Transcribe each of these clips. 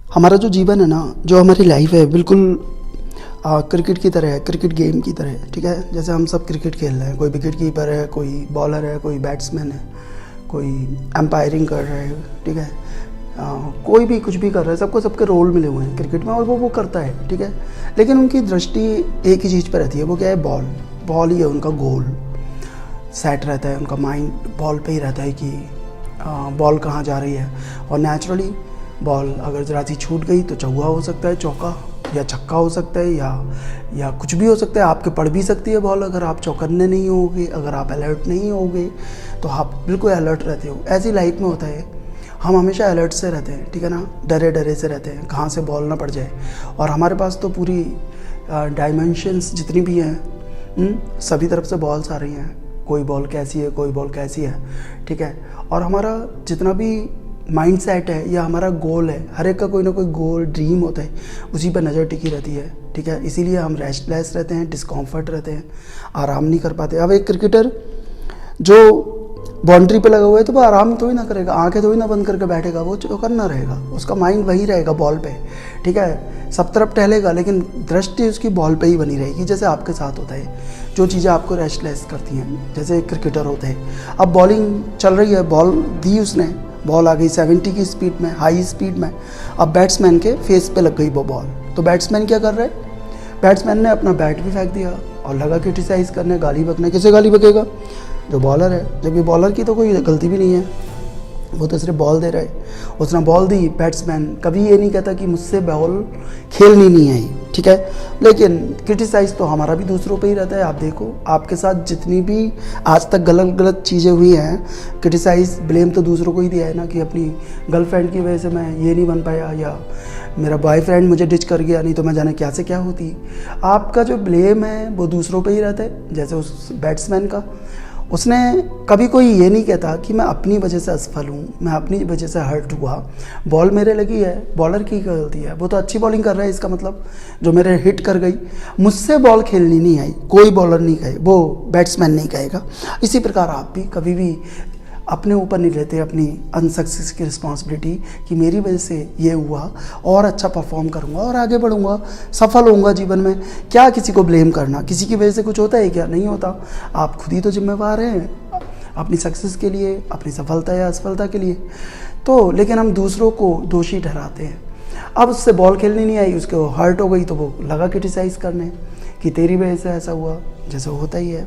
हमारा जो जीवन है ना, जो हमारी लाइफ है, बिल्कुल क्रिकेट की तरह है, क्रिकेट गेम की तरह है। ठीक है, जैसे हम सब क्रिकेट खेल रहे हैं, कोई विकेट कीपर है, कोई बॉलर है, कोई बैट्समैन है, कोई एम्पायरिंग कर रहा है। ठीक है, कोई भी कुछ भी कर रहा है, सबको सबके रोल मिले हुए हैं क्रिकेट में और वो करता है। ठीक है, लेकिन उनकी दृष्टि एक ही चीज़ पर रहती है, वो क्या है? बॉल। बॉल ही है उनका गोल, सेट रहता है उनका माइंड बॉल पे ही रहता है कि बॉल कहाँ जा रही है। और नेचुरली बॉल अगर ज़रा सी छूट गई तो चौका हो सकता है, चौका या छक्का हो सकता है, या कुछ भी हो सकता है। आपके पड़ भी सकती है बॉल, अगर आप चौकन्ने नहीं होगे, अगर आप अलर्ट नहीं होगे तो आप बिल्कुल अलर्ट रहते हो। ऐसी लाइफ में होता है, हम हमेशा अलर्ट से रहते हैं। ठीक है ना, डरे डरे से रहते हैं कहाँ से बॉल ना पड़ जाए। और हमारे पास तो पूरी डायमेंशंस जितनी भी हैं, सभी तरफ से बॉल्स आ रही हैं, कोई बॉल कैसी है, कोई बॉल कैसी है। ठीक है, और हमारा जितना भी माइंड सेट है या हमारा गोल है, हर एक का कोई ना कोई गोल ड्रीम होता है, उसी पर नज़र टिकी रहती है। ठीक है, इसीलिए हम रेस्टलेस रहते हैं, डिस्कम्फर्ट रहते हैं, आराम नहीं कर पाते। अब एक क्रिकेटर जो बाउंड्री पे लगा हुआ है तो वो आराम थोड़ी ना करेगा, आंखें थोड़ी ना बंद करके बैठेगा, वो चौकन्ना रहेगा, उसका माइंड वही रहेगा बॉल पे। ठीक है, सब तरफ टहलेगा लेकिन दृष्टि उसकी बॉल पे ही बनी रहेगी। जैसे आपके साथ होता है, जो चीज़ें आपको रेस्टलेस करती हैं, जैसे एक क्रिकेटर होते हैं। अब बॉलिंग चल रही है, बॉल दी उसने, बॉल आ गई 70 की स्पीड में, हाई स्पीड में। अब बैट्समैन के फेस पे लग गई वो बॉल, तो बैट्समैन क्या कर रहा है? बैट्समैन ने अपना बैट भी फेंक दिया और लगा क्रिटिसाइज़ करने, गाली बकने। किसे गाली बकेगा? जो बॉलर है, जबकि बॉलर की तो कोई गलती भी नहीं है, वो तो सिर्फ बॉल दे रहा है। उसने बॉल दी, बैट्समैन कभी ये नहीं कहता कि मुझसे बॉल खेलनी नहीं आई। ठीक है, लेकिन क्रिटिसाइज़ तो हमारा भी दूसरों पे ही रहता है। आप देखो, आपके साथ जितनी भी आज तक गलत गलत चीज़ें हुई हैं, क्रिटिसाइज़, ब्लेम तो दूसरों को ही दिया है ना, कि अपनी गर्लफ्रेंड की वजह से मैं ये नहीं बन पाया, या मेरा बॉयफ्रेंड मुझे डिच कर गया, नहीं तो मैं जाने क्या से क्या होती। आपका जो ब्लेम है वो दूसरों पे ही रहता है। जैसे उस बैट्समैन का, उसने कभी कोई ये नहीं कहता कि मैं अपनी वजह से असफल हूँ, मैं अपनी वजह से हर्ट हुआ, बॉल मेरे लगी है, बॉलर की गलती है, वो तो अच्छी बॉलिंग कर रहा है, इसका मतलब जो मेरे हिट कर गई, मुझसे बॉल खेलनी नहीं आई, कोई बॉलर नहीं कहे, वो बैट्समैन नहीं कहेगा। इसी प्रकार आप भी कभी भी अपने ऊपर नहीं लेते अपनी अनसक्सेस की रिस्पॉन्सिबिलिटी कि मेरी वजह से ये हुआ, और अच्छा परफॉर्म करूँगा और आगे बढ़ूँगा, सफल होऊंगा जीवन में। क्या किसी को ब्लेम करना? किसी की वजह से कुछ होता है क्या? नहीं होता। आप खुद ही तो जिम्मेवार हैं अपनी सक्सेस के लिए, अपनी सफलता या असफलता के लिए। तो लेकिन हम दूसरों को दोषी ठहराते हैं। अब उससे बॉल खेलनी नहीं आई, उसको हर्ट हो गई, तो वो लगा क्रिटिसाइज़ करने कि तेरी वजह से ऐसा हुआ, जैसे होता ही है।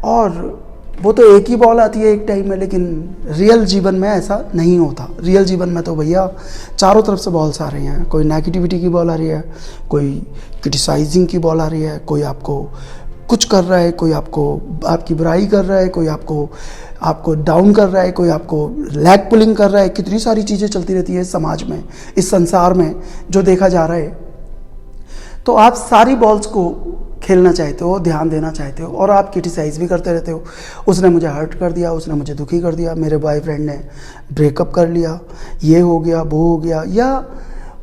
और वो तो एक ही बॉल आती है एक टाइम में, लेकिन रियल जीवन में ऐसा नहीं होता। रियल जीवन में तो भैया चारों तरफ से बॉल्स आ रही हैं, कोई नेगेटिविटी की बॉल आ रही है, कोई क्रिटिसाइजिंग की बॉल आ रही है, कोई आपको कुछ कर रहा है, कोई आपको आपकी बुराई कर रहा है, कोई आपको डाउन कर रहा है, कोई आपको लैग पुलिंग कर रहा है। कितनी सारी चीज़ें चलती रहती है समाज में, इस संसार में जो देखा जा रहा है। तो आप सारी बॉल्स को खेलना चाहते हो, ध्यान देना चाहते हो, और आप क्रिटिसाइज़ भी करते रहते हो। उसने मुझे हर्ट कर दिया, उसने मुझे दुखी कर दिया, मेरे बॉयफ्रेंड ने ब्रेकअप कर लिया, ये हो गया, वो हो गया, या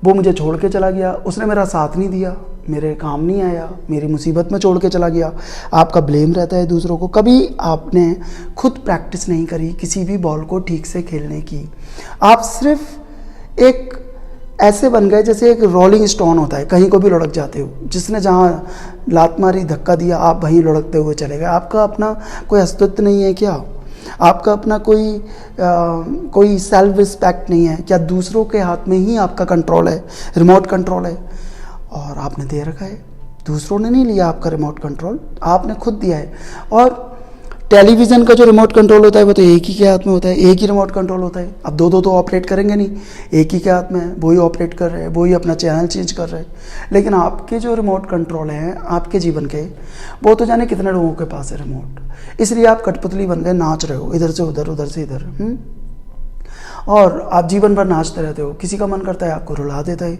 वो मुझे छोड़ के चला गया, उसने मेरा साथ नहीं दिया, मेरे काम नहीं आया, मेरी मुसीबत में छोड़ के चला गया। आपका ब्लेम रहता है दूसरों को। कभी आपने खुद प्रैक्टिस नहीं करी किसी भी बॉल को ठीक से खेलने की। आप सिर्फ एक ऐसे बन गए जैसे एक रोलिंग स्टोन होता है, कहीं को भी लुढ़क जाते हो। जिसने जहाँ लात मारी, धक्का दिया, आप वहीं लुढ़कते हुए चले गए। आपका अपना कोई अस्तित्व नहीं है क्या? आपका अपना कोई सेल्फ रिस्पेक्ट नहीं है क्या? दूसरों के हाथ में ही आपका कंट्रोल है, रिमोट कंट्रोल है, और आपने दे रखा है। दूसरों ने नहीं लिया आपका रिमोट कंट्रोल, आपने खुद दिया है। और टेलीविज़न का जो रिमोट कंट्रोल होता है वो तो एक ही के हाथ में होता है, एक ही रिमोट कंट्रोल होता है। अब दो तो ऑपरेट करेंगे नहीं, एक ही के हाथ में है, वो ही ऑपरेट कर रहे हैं, वो ही अपना चैनल चेंज कर रहे हैं। लेकिन आपके जो रिमोट कंट्रोल हैं आपके जीवन के, वो तो जाने कितने लोगों के पास है रिमोट। इसलिए आप कठपुतली बन गए, नाच रहे हो इधर से उधर, उधर से इधर, और आप जीवन भर नाचते रहते हो। किसी का मन करता है आपको रुला देता है,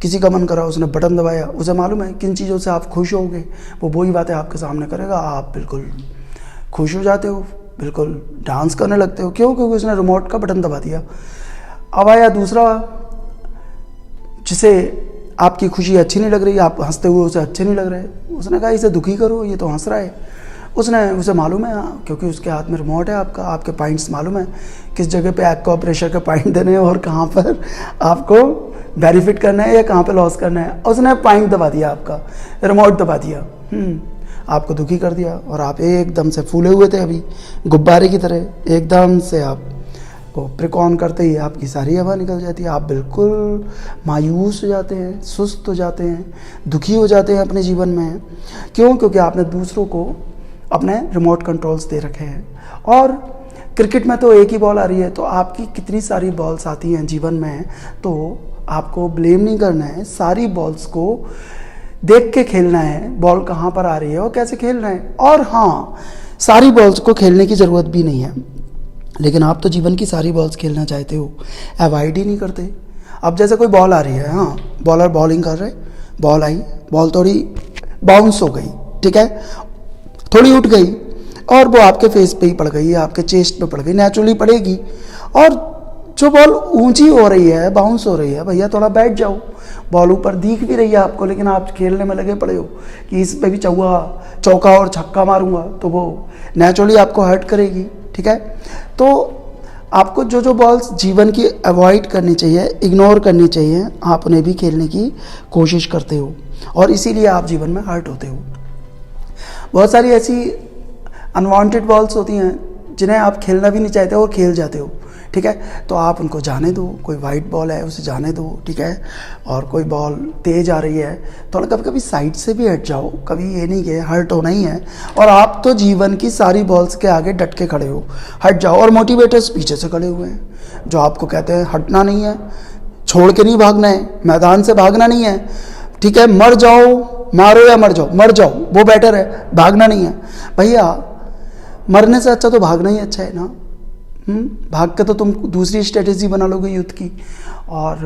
किसी का मन करा उसने बटन दबाया, उसे मालूम है किन चीज़ों से आप खुश होगे, वो वही बातें आपके सामने करेगा, आप बिल्कुल खुश हो जाते हो, बिल्कुल डांस करने लगते हो। क्यों? क्योंकि उसने रिमोट का बटन दबा दिया। अब आया दूसरा, जिसे आपकी खुशी अच्छी नहीं लग रही, आप हंसते हुए उसे अच्छे नहीं लग रहे, उसने कहा इसे दुखी करो, ये तो हंस रहा है। उसे मालूम है, क्योंकि उसके हाथ में रिमोट है आपका, आपके पॉइंट्स मालूम है किस जगह पे आपको प्रेशर के पॉइंट देने हैं और कहाँ पर आपको बेनिफिट करना है या कहाँ पे लॉस करना है। उसने पॉइंट दबा दिया, आपका रिमोट दबा दिया, आपको दुखी कर दिया और आप एकदम से फूले हुए थे अभी गुब्बारे की तरह। एकदम से आप को प्रिक ऑन करते ही आपकी सारी हवा निकल जाती है। आप बिल्कुल मायूस हो जाते हैं, सुस्त हो जाते हैं, दुखी हो जाते हैं अपने जीवन में। क्यों? क्योंकि आपने दूसरों को अपने रिमोट कंट्रोल्स दे रखे हैं। और क्रिकेट में तो एक ही बॉल आ रही है, तो आपकी कितनी सारी बॉल्स आती हैं जीवन में, तो आपको ब्लेम नहीं करना है। सारी बॉल्स को देख के खेलना है, बॉल कहाँ पर आ रही है और कैसे खेलना है। और हाँ, सारी बॉल्स को खेलने की ज़रूरत भी नहीं है, लेकिन आप तो जीवन की सारी बॉल्स खेलना चाहते हो, अवॉइड ही नहीं करते। अब जैसे कोई बॉल आ रही है, हाँ, बॉलर बॉलिंग कर रहे, बॉल आई, बॉल थोड़ी बाउंस हो गई, ठीक है, थोड़ी उठ गई और वो आपके फेस पे ही पड़ गई, आपके चेस्ट पे पड़ गई, नेचुरली पड़ेगी। और जो बॉल ऊंची हो रही है, बाउंस हो रही है, भैया थोड़ा बैठ जाओ। बॉल ऊपर दिख भी रही है आपको, लेकिन आप खेलने में लगे पड़े हो कि इस पे भी चौका और छक्का मारूंगा, तो वो नेचुरली आपको हर्ट करेगी, ठीक है। तो आपको जो जो बॉल्स जीवन की अवॉइड करनी चाहिए, इग्नोर करनी चाहिए, आप उन्हें भी खेलने की कोशिश करते हो और इसीलिए आप जीवन में हर्ट होते हो। बहुत सारी ऐसी अनवांटेड बॉल्स होती हैं जिन्हें आप खेलना भी नहीं चाहते और खेल जाते हो, ठीक है। तो आप उनको जाने दो। कोई वाइट बॉल है उसे जाने दो, ठीक है। और कोई बॉल तेज आ रही है, थोड़ा कभी कभी साइड से भी हट जाओ, कभी ये नहीं कि हर्ट होना ही है। और आप तो जीवन की सारी बॉल्स के आगे डट के खड़े हो, हट जाओ। और मोटिवेटर्स पीछे से खड़े हुए हैं जो आपको कहते हैं हटना नहीं है, छोड़ के नहीं भागना है, मैदान से भागना नहीं है, ठीक है। मर जाओ, मारो या मर जाओ, वो बेटर है, भागना नहीं है। भैया मरने से अच्छा तो भागना ही अच्छा है ना। भाग के तो तुम दूसरी स्ट्रेटेजी बना लोगे युद्ध की और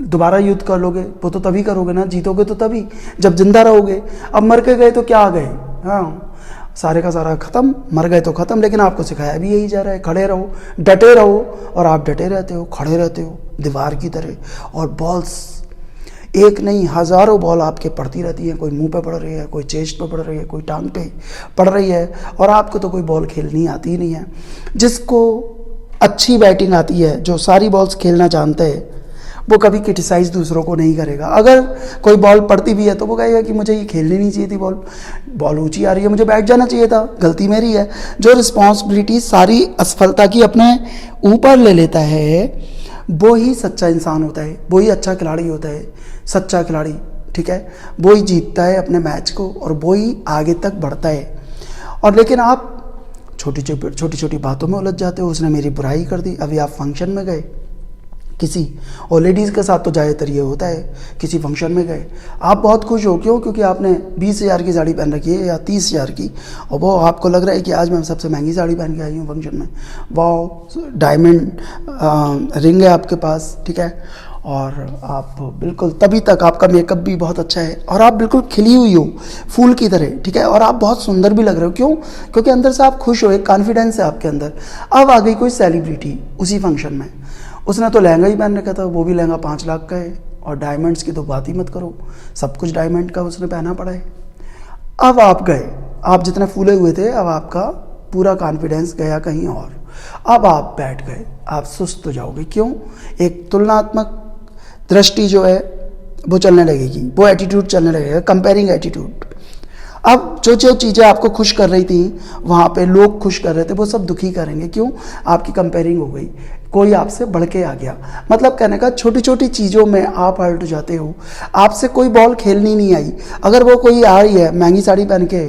दोबारा युद्ध कर लोगे। वो तो तभी करोगे ना, जीतोगे तो तभी जब जिंदा रहोगे। अब मर के गए तो क्या गए, हाँ, सारे का सारा खत्म, मर गए तो खत्म। लेकिन आपको सिखाया भी यही जा रहा है, खड़े रहो, डटे रहो। और आप डटे रहते हो, खड़े रहते हो दीवार की तरह। और बॉल्स एक नहीं हज़ारों बॉल आपके पड़ती रहती है। कोई मुंह पे पड़ रही है, कोई चेस्ट पे पड़ रही है, कोई टांग पे पड़ रही है। और आपको तो कोई बॉल खेलनी आती ही नहीं है। जिसको अच्छी बैटिंग आती है, जो सारी बॉल्स खेलना जानते हैं, वो कभी क्रिटिसाइज दूसरों को नहीं करेगा। अगर कोई बॉल पड़ती भी है तो वो कहेगा कि मुझे ये खेलनी नहीं चाहिए थी, बॉल ऊंची आ रही है, मुझे बैठ जाना चाहिए था, गलती मेरी है। जो रिस्पॉन्सिबिलिटी सारी असफलता की अपने ऊपर ले लेता है, वो ही सच्चा इंसान होता है, वो ही अच्छा खिलाड़ी होता है, सच्चा खिलाड़ी, ठीक है। वो ही जीतता है अपने मैच को और वो ही आगे तक बढ़ता है। और लेकिन आप छोटी छोटी बातों में उलझ जाते हो। उसने मेरी बुराई कर दी, अभी आप फंक्शन में गए किसी, और लेडीज़ के साथ तो ज़्यादातर ये होता है, किसी फंक्शन में गए, आप बहुत खुश हो, क्यों? क्योंकि आपने 20,000 की साड़ी पहन रखी है या 30,000 की, और वो आपको लग रहा है कि आज मैं सबसे महंगी साड़ी पहन के आई हूँ फंक्शन में। वाह, डायमंड रिंग है आपके पास, ठीक है। और आप बिल्कुल तभी तक आपका मेकअप भी बहुत अच्छा है और आप बिल्कुल खिली हुई हो फूल की तरह, ठीक है। और आप बहुत सुंदर भी लग रहे हो, क्यों? क्योंकि अंदर से आप खुश हो, एक कॉन्फिडेंस है आपके अंदर। अब आ गई कोई सेलिब्रिटी उसी फंक्शन में, उसने तो लहंगा ही पहन रखा था, वो भी लहंगा 5 लाख का है, और डायमंड्स की तो बात ही मत करो, सब कुछ डायमंड का उसने पहना पड़ा है। अब आप गए, आप जितने फूले हुए थे, अब आपका पूरा कॉन्फिडेंस गया कहीं और। अब आप बैठ गए, आप सुस्त हो जाओगे, क्यों? एक तुलनात्मक दृष्टि जो है वो चलने लगेगी, वो एटीट्यूड चलने लगेगा, कंपेयरिंग एटीट्यूड। अब जो जो चीज़ें आपको खुश कर रही थी, वहाँ पे लोग खुश कर रहे थे, वो सब दुखी करेंगे, क्यों? आपकी कंपेयरिंग हो गई, कोई आपसे बढ़ के आ गया। मतलब कहने का, छोटी छोटी चीज़ों में आप हर्ट जाते हो। आपसे कोई बॉल खेलनी नहीं आई, अगर वो कोई आ रही है महंगी साड़ी पहन के,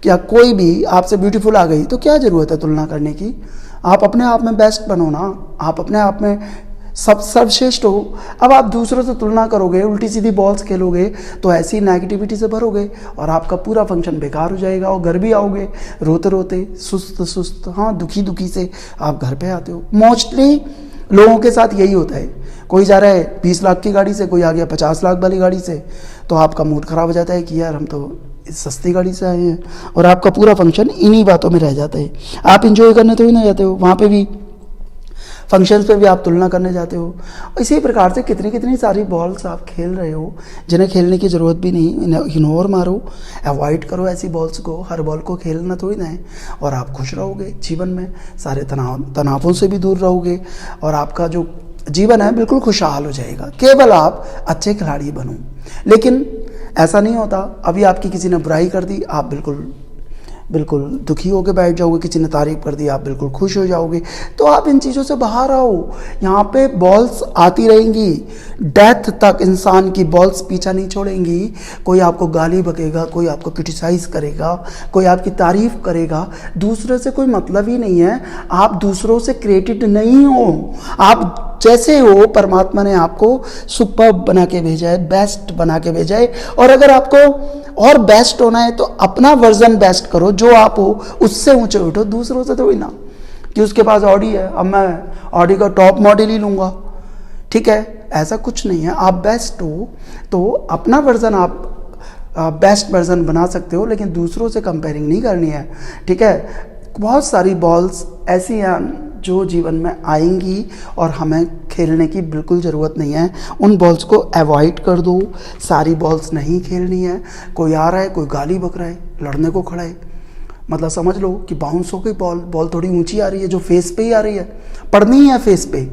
या कोई भी आपसे ब्यूटीफुल आ गई, तो क्या ज़रूरत है तुलना करने की? आप अपने आप में बेस्ट बनो ना, आप अपने आप में सर्वश्रेष्ठ हो। अब आप दूसरों से तुलना करोगे, उल्टी सीधी बॉल्स खेलोगे, तो ऐसी नेगेटिविटी से भरोगे और आपका पूरा फंक्शन बेकार हो जाएगा। और घर भी आओगे रोते रोते, सुस्त, हाँ, दुखी से आप घर पे आते हो। मोस्टली लोगों के साथ यही होता है। कोई जा रहा है 20 लाख की गाड़ी से, कोई आ गया 50 लाख वाली गाड़ी से, तो आपका मूड खराब हो जाता है कि यार हम तो इस सस्ती गाड़ी से आए हैं, और आपका पूरा फंक्शन इन्हीं बातों में रह जाता है। आप इंजॉय करने तो ही नहीं जाते हो, वहाँ पे भी फंक्शंस पे भी आप तुलना करने जाते हो। इसी प्रकार से कितनी सारी बॉल्स आप खेल रहे हो जिन्हें खेलने की ज़रूरत भी नहीं। इग्नोर मारो, अवॉइड करो ऐसी बॉल्स को। हर बॉल को खेलना थोड़ी ना है। और आप खुश रहोगे जीवन में, सारे तनावों से भी दूर रहोगे, और आपका जो जीवन है बिल्कुल खुशहाल हो जाएगा, केवल आप अच्छे खिलाड़ी बनो। लेकिन ऐसा नहीं होता, अभी आपकी किसी ने बुराई कर दी, आप बिल्कुल बिल्कुल दुखी होकर बैठ जाओगे, किसी ने तारीफ कर दी आप बिल्कुल खुश हो जाओगे। तो आप इन चीज़ों से बाहर आओ। यहाँ पे बॉल्स आती रहेंगी, डेथ तक इंसान की बॉल्स पीछा नहीं छोड़ेंगी। कोई आपको गाली बकेगा, कोई आपको क्रिटिसाइज़ करेगा, कोई आपकी तारीफ करेगा, दूसरे से कोई मतलब ही नहीं है। आप दूसरों से क्रिएटेड नहीं हो, आप जैसे हो परमात्मा ने आपको सुपर बना के भेजा है, बेस्ट बना के भेजा है। और अगर आपको और बेस्ट होना है तो अपना वर्जन बेस्ट करो, जो आप हो उससे ऊंचे उठो, दूसरों से थोड़ी ना कि उसके पास ऑडी है अब मैं ऑडी का टॉप मॉडल ही लूँगा, ठीक है, ऐसा कुछ नहीं है। आप बेस्ट हो तो अपना वर्जन आप बेस्ट वर्जन बना सकते हो, लेकिन दूसरों से कंपेयरिंग नहीं करनी है, ठीक है। बहुत सारी बॉल्स ऐसी हैं जो जीवन में आएंगी और हमें खेलने की बिल्कुल ज़रूरत नहीं है, उन बॉल्स को अवॉइड कर दो। सारी बॉल्स नहीं खेलनी है। कोई आ रहा है, कोई गाली बक रहा है, लड़ने को खड़ा है, मतलब समझ लो कि बाउंस हो गई बॉल थोड़ी ऊंची आ रही है, जो फेस पे ही आ रही है, पड़नी है फेस पे,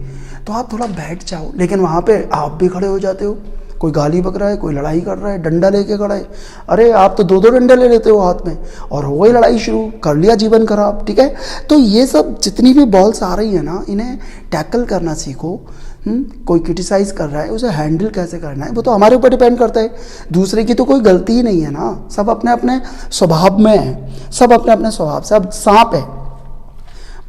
तो आप थोड़ा बैठ जाओ। लेकिन वहाँ पे आप भी खड़े हो जाते हो, कोई गाली बक रहा है, कोई लड़ाई कर रहा है, डंडा लेके खड़ा है, अरे आप तो दो डंडे ले लेते हो हाथ में और हो गई लड़ाई शुरू, कर लिया जीवन खराब, ठीक है। तो ये सब जितनी भी बॉल्स आ रही है ना, इन्हें टैकल करना सीखो। कोई क्रिटिसाइज़ कर रहा है, उसे हैंडल कैसे करना है वो तो हमारे ऊपर डिपेंड करता है। दूसरे की तो कोई गलती ही नहीं है ना, सब अपने अपने स्वभाव में है, सब अपने अपने स्वभाव से। अब सांप है,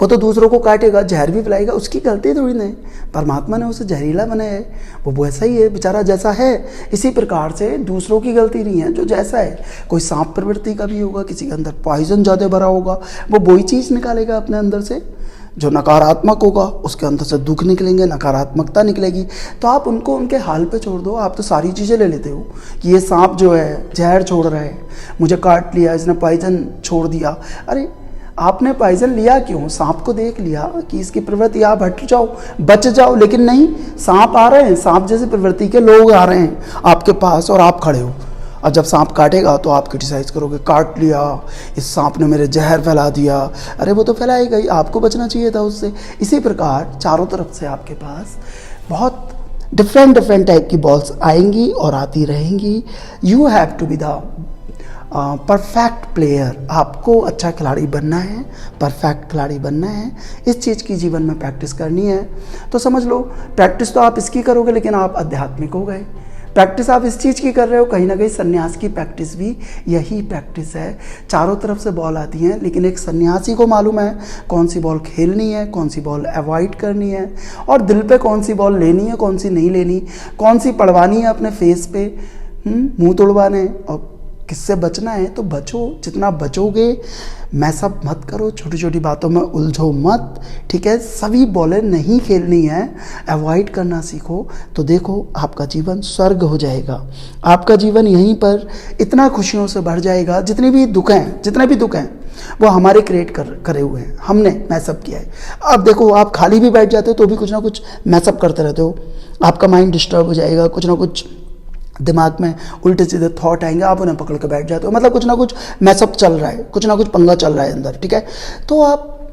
वो तो दूसरों को काटेगा, जहर भी पिलाएगा, उसकी गलती थोड़ी नहीं, परमात्मा ने उसे जहरीला बनाया है, वो वैसा ही है बेचारा, जैसा है। इसी प्रकार से दूसरों की गलती नहीं है, जो जैसा है। कोई सांप प्रवृत्ति का भी होगा, किसी के अंदर पॉइजन ज़्यादा भरा होगा, वो वही चीज़ निकालेगा अपने अंदर से। जो नकारात्मक होगा उसके अंदर से दुख निकलेंगे, नकारात्मकता निकलेगी। तो आप उनको उनके हाल पे छोड़ दो। आप तो सारी चीज़ें ले लेते हो कि ये सांप जो है जहर छोड़ रहा है, मुझे काट लिया, इसने पॉइजन छोड़ दिया। अरे आपने पॉइजन लिया क्यों? सांप को देख लिया कि इसकी प्रवृत्ति, आप हट जाओ, बच जाओ। लेकिन नहीं, सांप आ रहे हैं, सांप जैसे प्रवृत्ति के लोग आ रहे हैं आपके पास और आप खड़े हो। और जब सांप काटेगा तो आप क्रिटिसाइज़ करोगे, काट लिया, इस सांप ने मेरे जहर फैला दिया। अरे वो तो फैलाएगा ही, आपको बचना चाहिए था उससे। इसी प्रकार चारों तरफ से आपके पास बहुत डिफरेंट टाइप की बॉल्स आएंगी और आती रहेंगी। You have to be the perfect player. आपको अच्छा खिलाड़ी बनना है, परफेक्ट खिलाड़ी बनना है। इस चीज़ की जीवन में प्रैक्टिस करनी है। तो समझ लो, प्रैक्टिस तो आप इसकी करोगे लेकिन आप आध्यात्मिक हो गए। प्रैक्टिस आप इस चीज़ की कर रहे हो, कहीं ना कहीं सन्यास की प्रैक्टिस भी यही प्रैक्टिस है। चारों तरफ से बॉल आती हैं, लेकिन एक सन्यासी को मालूम है कौन सी बॉल खेलनी है, कौन सी बॉल अवॉइड करनी है, और दिल पे कौन सी बॉल लेनी है, कौन सी नहीं लेनी, कौन सी पड़वानी है अपने फेस पे, मुंह तोड़वाने, और किससे बचना है तो बचो। जितना बचोगे, मैसअप मत करो, छोटी छोटी बातों में उलझो मत, ठीक है। सभी बॉलें नहीं खेलनी है, अवॉइड करना सीखो। तो देखो, आपका जीवन स्वर्ग हो जाएगा। आपका जीवन यहीं पर इतना खुशियों से भर जाएगा। जितने भी दुख हैं वो हमारे क्रिएट करे हुए हैं, हमने मैसअप किया है। अब देखो, आप खाली भी बैठ जाते हो तो भी कुछ ना कुछ मैसअप करते रहते हो। आपका माइंड डिस्टर्ब हो जाएगा, कुछ ना कुछ दिमाग में उल्टे सीधे थॉट आएंगे, आप उन्हें पकड़ के बैठ जाते हो। मतलब कुछ ना कुछ मैसअप चल रहा है, कुछ ना कुछ पंगा चल रहा है अंदर, ठीक है। तो आप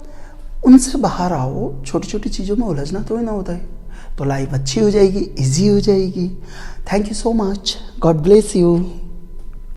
उनसे बाहर आओ। छोटी छोटी चीज़ों में उलझना तो ही ना होता है, तो लाइफ अच्छी हो जाएगी, इजी हो जाएगी। Thank you so much, God bless you.